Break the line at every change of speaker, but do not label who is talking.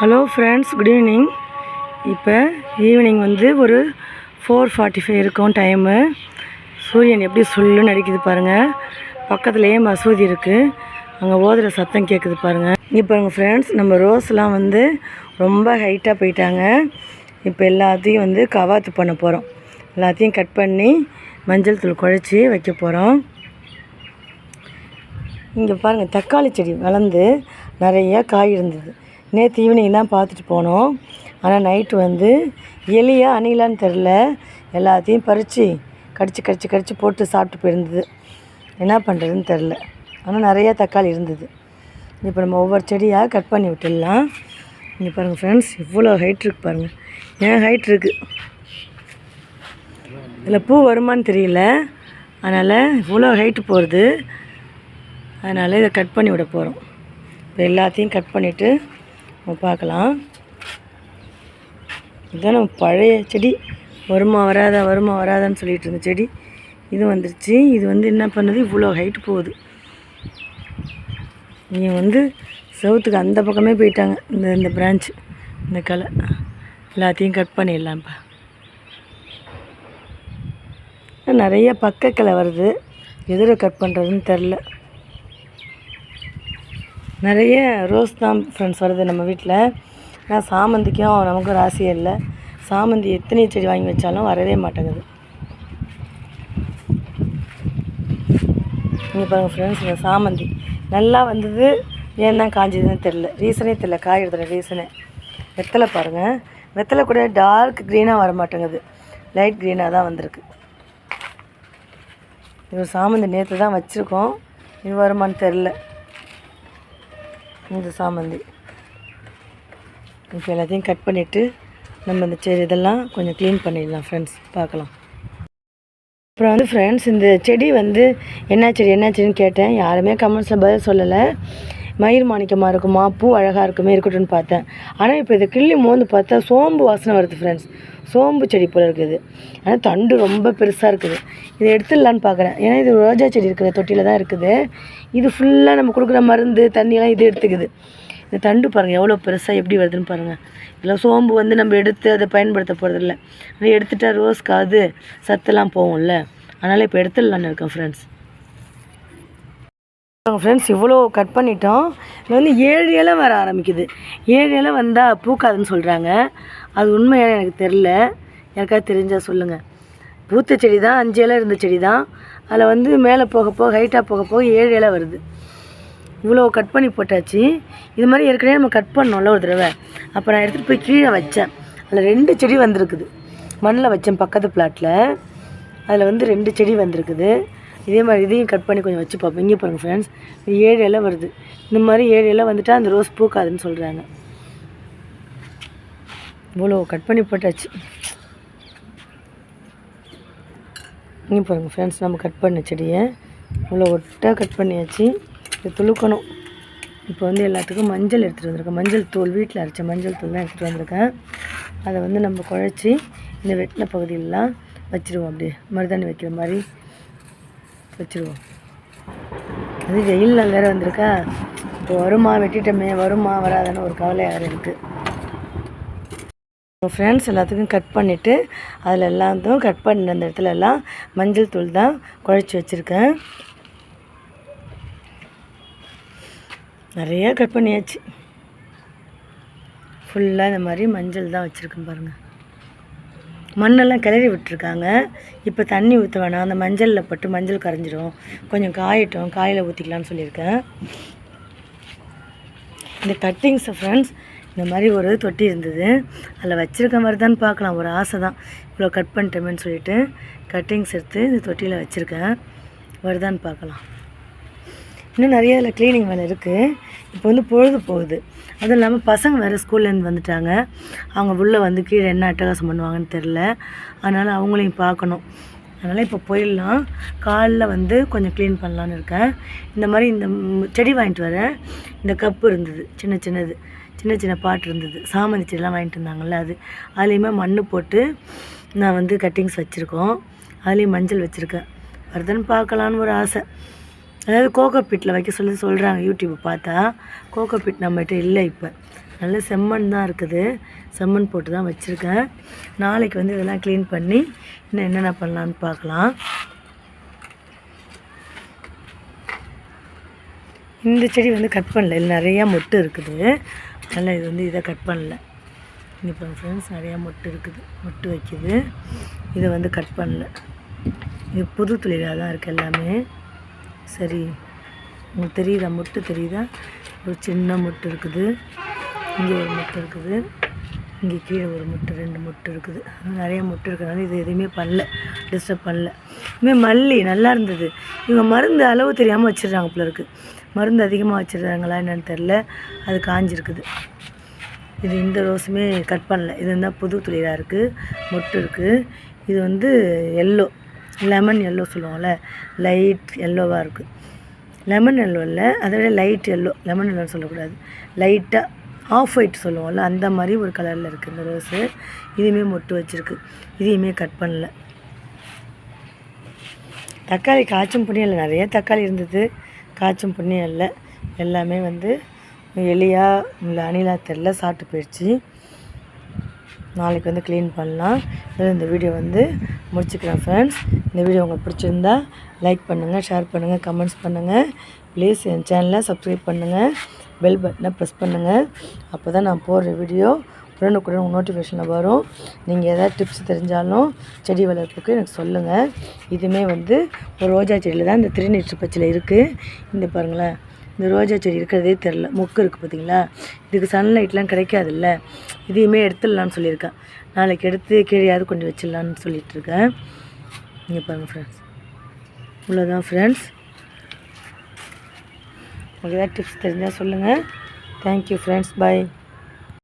Hello friends, good evening. இப்போ evening வந்து ஒரு 4:45 இருக்கும் டைமு. சூரியன் எப்படி சொல்லுன்னு அடிக்குது பாருங்கள். பக்கத்துலேயே மசூதி இருக்குது, அங்கே ஓதுகிற சத்தம் கேட்குது பாருங்கள். இங்கே பாருங்கள் ஃப்ரெண்ட்ஸ், நம்ம ரோஸ்லாம் வந்து ரொம்ப ஹைட்டாக போயிட்டாங்க. இப்போ எல்லாத்தையும் வந்து கவாத்து பண்ண போகிறோம். எல்லாத்தையும் கட் பண்ணி மஞ்சள் தூள் குழச்சி வைக்க போகிறோம். இங்கே பாருங்கள், தக்காளி செடி வளர்ந்து நிறைய காய் இருந்தது. நேற்று ஈவினிங் தான் பார்த்துட்டு போனோம். ஆனால் நைட்டு வந்து எலியா அணிலான்னு தெரில, எல்லாத்தையும் பறித்து கடிச்சு போட்டு சாப்பிட்டு போயிருந்தது. என்ன பண்ணுறதுன்னு தெரில. ஆனால் நிறையா தக்காளி இருந்தது. இப்போ நம்ம ஒவ்வொரு செடியாக கட் பண்ணி விட்டுடலாம். இங்கே பாருங்கள் ஃப்ரெண்ட்ஸ், இவ்வளோ ஹைட் இருக்குது பாருங்கள். ஏன் ஹைட் இருக்குது, இதில் பூ வருமானு தெரியல. அதனால் இவ்வளோ ஹைட்டு போகிறது. அதனால் இதை கட் பண்ணி விட போகிறோம். இப்போ எல்லாத்தையும் கட் பண்ணிவிட்டு நம்ம பார்க்கலாம். இதுதான் நம்ம பழைய செடி, வருமா வராதான்னு சொல்லிகிட்டு இருந்த செடி இது வந்துருச்சு. இது வந்து என்ன பண்ணுது, இவ்வளோ ஹைட்டு போகுது. நீங்கள் வந்து செவுத்துக்கு அந்த பக்கமே போயிட்டாங்க. இந்த பிரான்ச்சு, இந்த களை எல்லாத்தையும் கட் பண்ணிடலாம்ப்பா. நிறைய பக்க கிளை வருது, எதிர கட் பண்ணுறதுன்னு தெரில. நிறைய ரோஸ் தான் ஃப்ரெண்ட்ஸ் வருது நம்ம வீட்டில். ஆனால் சாமந்திக்கும் நமக்கும் ராசியே இல்லை. சாமந்தி எத்தனை செடி வாங்கி வச்சாலும் வரவே மாட்டேங்குது. இங்கே பாருங்கள் ஃப்ரெண்ட்ஸ், இந்த சாமந்தி நல்லா வந்தது, ஏன் தான் காஞ்சதுன்னு தெரில. ரீசனே தெரில, காய் எடுத்துகிற ரீசனே. வெத்தலை பாருங்கள், வெத்தலை கூட டார்க் க்ரீனாக வர மாட்டேங்குது, லைட் க்ரீனாக தான் வந்திருக்கு. இது சாமந்தி நேற்று தான் வச்சுருக்கோம், இது வருமானு தெரில. இந்த சாமந்தி இப்போ எல்லாத்தையும் கட் பண்ணிவிட்டு நம்ம இந்த செடி இதெல்லாம் கொஞ்சம் க்ளீன் பண்ணிடலாம் ஃப்ரெண்ட்ஸ். பார்க்கலாம். அப்புறம் வந்து ஃப்ரெண்ட்ஸ், இந்த செடி வந்து என்ன செடின்னு கேட்டேன். யாருமே கமெண்ட்ஸில் பதில் சொல்லலை. மயிர் மாணிக்கமாக இருக்குமா, பூ அழகாக இருக்குமே, இருக்கட்டும்னு பார்த்தேன். ஆனால் இப்போ இதை கிள்ளி மோந்து பார்த்தா சோம்பு வாசனை வருது ஃப்ரெண்ட்ஸ். சோம்பு செடி போல் இருக்குது. ஆனால் தண்டு ரொம்ப பெருசாக இருக்குது. இதை எடுத்துடலான்னு பார்க்குறேன். ஏன்னா இது ரோஜா செடி இருக்கிற தொட்டியில் தான் இருக்குது. இது ஃபுல்லாக நம்ம கொடுக்குற மருந்து தண்ணியெல்லாம் இது எடுத்துக்குது. இந்த தண்டு பாருங்கள் எவ்வளோ பெருசாக எப்படி வருதுன்னு பாருங்கள். இதில் சோம்பு வந்து நம்ம எடுத்து அதை பயன்படுத்த போகிறதில்ல. ஆனால் எடுத்துகிட்டா ரோஸ்க்காது சத்தெல்லாம் போகும்ல, அதனால் இப்போ எடுத்துடலான்னு இருக்கேன் ஃப்ரெண்ட்ஸ். ஃப்ரெண்ட்ஸ், இவ்வளோ கட் பண்ணிட்டோம். இது வந்து 7 இலை வர ஆரம்பிக்குது. 7 இலை வந்தால் பூக்காதுன்னு சொல்கிறாங்க. அது உண்மையாக எனக்கு தெரில, எனக்காக தெரிஞ்சால் சொல்லுங்கள். பூத்த செடி தான், 5 இலை இருந்த செடி தான். அதில் வந்து மேலே போக ஹைட்டாக போக 7 இலை வருது. இவ்வளோ கட் பண்ணி போட்டாச்சு. இது மாதிரி ஏற்கனவே நம்ம கட் பண்ணோம்ல ஒரு தடவை. அப்போ நான் எடுத்துகிட்டு போய் கீழே வச்சேன். அதில் 2 செடி வந்திருக்குது. மண்ணில் வச்சேன் பக்கத்து பிளாட்டில். அதில் வந்து 2 செடி வந்திருக்குது. இதே மாதிரி இதையும் கட் பண்ணி கொஞ்சம் வச்சு பார்ப்போம். இங்கே பாருங்கள் ஃப்ரெண்ட்ஸ், 7 இலை வருது. இந்த மாதிரி 7 இலை வந்துட்டால் அந்த ரோஸ் பூக்காதுன்னு சொல்கிறாங்க. இவ்வளோ கட் பண்ணி போட்டாச்சு. இங்கே பாருங்கள் ஃப்ரெண்ட்ஸ், நம்ம கட் பண்ண செடியை இவ்வளோ ஒட்டாக கட் பண்ணியாச்சு. இது துளுக்கணும். இப்போ வந்து எல்லாத்துக்கும் மஞ்சள் எடுத்துகிட்டு வந்திருக்கேன். மஞ்சள் தூள், வீட்டில் அரைச்ச மஞ்சள் தூள் தான் எடுத்துகிட்டு வந்திருக்கேன். அதை வந்து நம்ம குழச்சி இந்த வெட்டின பகுதியிலலாம் வச்சுருவோம். அப்படியே மருதாணி வைக்கிற மாதிரி வச்சுருவோம். அது வெயில் நாள் வேறு வந்திருக்கா. இப்போ வருமா, வெட்டிட்டோமே, வருமா வராதான்னு ஒரு கவலை யாரும் இருக்குது. ஃப்ரெண்ட்ஸ், எல்லாத்துக்கும் கட் பண்ணிவிட்டு அதில் எல்லாத்தையும் கட் பண்ண அந்த இடத்துல எல்லாம் மஞ்சள் தூள் தான் குழச்சி வச்சுருக்கேன். நிறைய கட் பண்ணியாச்சு. ஃபுல்லாக இந்த மாதிரி மஞ்சள் தான் வச்சுருக்கேன் பாருங்கள். மண்ணெல்லாம் கிளறி விட்டுருக்காங்க. இப்போ தண்ணி ஊற்ற வேணாம், அந்த மஞ்சளில் பட்டு மஞ்சள் கரைஞ்சிரும், கொஞ்சம் காயட்டும், காயில் ஊற்றிக்கலான்னு சொல்லியிருக்கேன். இந்த கட்டிங்ஸை ஃப்ரெண்ட்ஸ், இந்த மாதிரி ஒரு தொட்டி இருந்தது, அதில் வச்சுருக்க மாதிரி தான் பார்க்கலாம். ஒரு ஆசை தான், இவ்வளோ கட் பண்ணிட்டோமேன்னு சொல்லிட்டு கட்டிங்ஸ் எடுத்து இந்த தொட்டியில் வச்சுருக்கேன். வருதான்னு பார்க்கலாம். இன்னும் நிறைய அதில் க்ளீனிங் வேலை இருக்குது. இப்போ வந்து பொழுது போகுது. அதுவும் இல்லாமல் பசங்க வேறு ஸ்கூல்லேருந்து வந்துட்டாங்க. அவங்க உள்ளே வந்து கீழே என்ன அட்டகாசம் பண்ணுவாங்கன்னு தெரில. அதனால் அவங்களையும் பார்க்கணும். அதனால் இப்போ போயிடலாம். காலைல வந்து கொஞ்சம் க்ளீன் பண்ணலான்னு இருக்கேன். இந்த மாதிரி இந்த செடி வாங்கிட்டு வரேன். இந்த கப்பு இருந்தது, சின்ன பாட்டு இருந்தது. சாமந்தி செடிலாம் வாங்கிட்டு இருந்தாங்கள்ல, அதுலேயுமே மண் போட்டு நான் வந்து கட்டிங்ஸ் வச்சுருக்கோம். அதுலேயும் மஞ்சள் வச்சுருக்கேன். வருதுன்னு பார்க்கலான்னு ஒரு ஆசை. அதாவது கோகோ பிட்டில் வைக்க சொல்கிறாங்க. யூடியூப் பார்த்தா கோகோ பிட் நம்மகிட்ட இல்லை. இப்போ நல்ல செம்மண் தான் இருக்குது, செம்மண் போட்டு தான் வச்சுருக்கேன். நாளைக்கு வந்து இதெல்லாம் க்ளீன் பண்ணி இன்னும் என்னென்ன பண்ணலான்னு பார்க்கலாம். இந்த செடி வந்து கட் பண்ணல, இதில் நிறையா மொட்டு இருக்குது, அதனால் இது வந்து இதை கட் பண்ணல. இங்கே பாருங்க ஃப்ரெண்ட்ஸ், நிறையா மொட்டு இருக்குது, மொட்டு வைக்குது. இதை வந்து கட் பண்ணல, இது புது துளிராக தான் இருக்குது எல்லாமே. சரி, உங்களுக்கு தெரியுதா, மொட்டு தெரியுதா? ஒரு சின்ன மொட்டு இருக்குது, இங்கே ஒரு மொட்டு இருக்குது, இங்கே கீழே ஒரு மொட்டு, 2 மொட்டு இருக்குது. நிறைய மொட்டு இருக்கிறனால இது எதுவுமே பண்ணல, டிஸ்டர்ப் பண்ணல. இதுமாதிரி மல்லி நல்லா இருந்தது. இவங்க மருந்து அளவு தெரியாமல் வச்சிடுறாங்க போல இருக்குது. மருந்து அதிகமாக வச்சிடுறாங்களா என்னென்னு தெரில, அது காஞ்சிருக்குது. இது இந்த ரோஸுமே கட் பண்ணல, இது இருந்தால் புது துளிராக இருக்குது, மொட்டு இருக்குது. இது வந்து எல்லோ, லெமன் எல்லோ சொல்லுவோம்ல, லைட் எல்லோவாக இருக்குது. லெமன் எல்லோ இல்லை, அதை விட லைட் எல்லோ, லெமன் எல்லோன்னு சொல்லக்கூடாது, லைட்டாக ஆஃப் ஒயிட் சொல்லுவோம்ல, அந்த மாதிரி ஒரு கலரில் இருக்குது இந்த ரோஸு. இதுவுமே மொட்டு வச்சுருக்கு, இதையுமே கட் பண்ணல. தக்காளி காய்ச்சும் புண்ணியம் இல்லை, நிறைய தக்காளி இருந்தது, காய்ச்சும் புண்ணியம் இல்லை. எல்லாமே வந்து எலியா இல்லை அணிலா தெரில, சாப்பிட்டு போயிடுச்சு. நாளைக்கு வந்து க்ளீன் பண்ணலாம். இந்த வீடியோ வந்து முடிச்சுக்கிறேன் ஃப்ரெண்ட்ஸ். இந்த வீடியோ உங்களுக்கு பிடிச்சிருந்தா லைக் பண்ணுங்கள், ஷேர் பண்ணுங்கள், கமெண்ட்ஸ் பண்ணுங்கள். ப்ளீஸ் என் சேனலை சப்ஸ்கிரைப் பண்ணுங்கள், பெல் பட்டனை ப்ரெஸ் பண்ணுங்கள். அப்போ தான் நான் போடுற வீடியோ உடனுக்குடன் நோட்டிஃபிகேஷனில் வரும். நீங்கள் எதாவது டிப்ஸ் தெரிஞ்சாலும் செடி வளர்ப்புக்கு எனக்கு சொல்லுங்கள். இதுவுமே வந்து ஒரு ரோஜா செடியில் தான் இந்த 3 நீட் பச்சில் இருக்குது. இந்த பாருங்களேன், இந்த ரோஜா செடி இருக்கிறதே தெரில, மொக்கு இருக்குது பார்த்தீங்களா. இதுக்கு சன்லைட்லாம் கிடைக்காதுல்ல, இதையுமே எடுத்துடலான்னு சொல்லியிருக்கேன். நாளைக்கு எடுத்து கீழேயாவது கொண்டு வச்சிடலான்னு சொல்லிகிட்ருக்கேன். இங்கே பாருங்கள் ஃப்ரெண்ட்ஸ், இவ்வளோதான் ஃப்ரெண்ட்ஸ். உங்களுக்கு ஏதாவது டிப்ஸ் தெரிஞ்சால் சொல்லுங்கள். தேங்க்யூ ஃப்ரெண்ட்ஸ், பாய்.